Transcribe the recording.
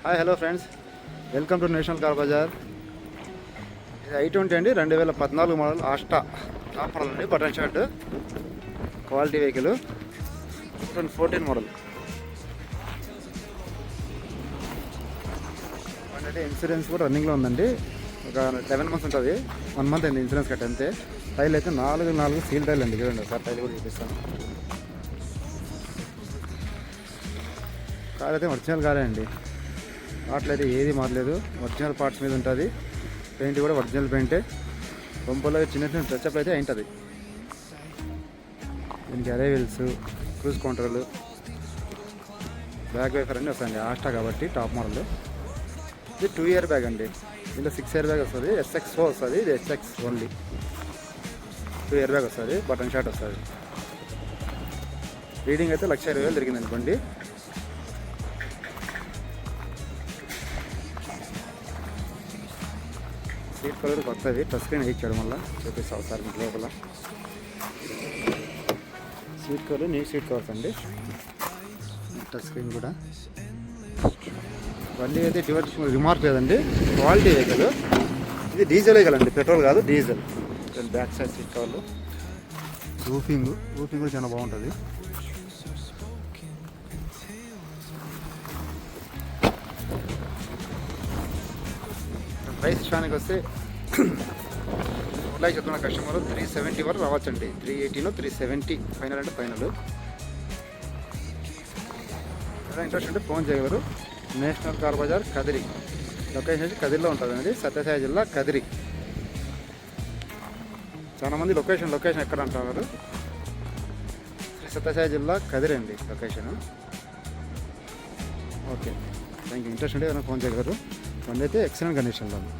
Hi hello friends, welcome to National Car Bazaar. ఇది i20 అండి, 2014 model Asta top model అండి. Button shot quality vehicle. 2014 model అంటే insurance కూడా రన్నింగ్లో ఉందండి. ఒక 11 months ఉంటుంది. 1 month అయింది ఇన్సూరెన్స్ కట్ అంతే. టైల్ అయితే 4 సీల్ టైల్ అండి. చూడండి ఒకసారి టైల్ కూడా చూపిస్తాను. కార్ అయితే ఒరిజినల్ కారే అండి. పార్ట్లు అయితే ఏది మారలేదు, ఒరిజినల్ పార్ట్స్ మీద ఉంటుంది. పెయింట్ కూడా ఒరిజినల్ పెయింటే. బొంపలో చిన్న చిన్న టచ్అప్ అయితే ఉంటుంది. దీనికి అరే వీల్స్, క్రూజ్ కంట్రోల్, బ్యాక్ వైఫర్ అన్నీ వస్తాయండి. ఆస్టా కాబట్టి టాప్ మోడల్. ఇది 2 year బ్యాగ్ అండి. దీంట్లో 6 year బ్యాగ్ వస్తుంది. SX4 వస్తుంది, ఇది SX ఓన్లీ. 2 year బ్యాగ్ వస్తుంది, బటన్ షాట్ వస్తుంది. రీడింగ్ అయితే 1,20,000 తిరిగింది అనుకోండి. సీట్ కలర్ కొత్తది, టచ్ స్క్రీన్ ఇచ్చాడు. మళ్ళీ చూపిస్తా ఒకసారి మీకు లోపల. Seat colour new seat covers అండి. టచ్ స్క్రీన్ కూడా. బండి అయితే రిమార్క్ లేదండి, క్వాలిటీ వెహికల్. ఇది డీజిల్ వెహికల్ అండి, పెట్రోల్ కాదు, డీజిల్. బ్యాక్ సైడ్ సీట్ కవర్లు, రూఫింగ్ కూడా చాలా బాగుంటుంది. ప్రైస్ విషయానికి వస్తే అప్లై చెప్తున్న కస్టమర్ 370 వరకు రావచ్చండి. 380 370 ఫైనల్ అంటే ఫైనల్. ఏదైనా ఇంట్రెస్ట్ ఉంటే ఫోన్ చేయగలరు. National Car Bazaar Kadiri. Location వచ్చి కదిరిలో ఉంటుందండి, సత్యసాయి జిల్లా కదిరి. చాలామంది లొకేషన్ ఎక్కడ అంటున్నారు. సత్యసాయి జిల్లా కదిరి అండి location. Okay, thank you. Interest ఉంటే ఏదైనా ఫోన్ చేయగలరు. బండి అయితే ఎక్సలెంట్ కండిషన్లో ఉంది.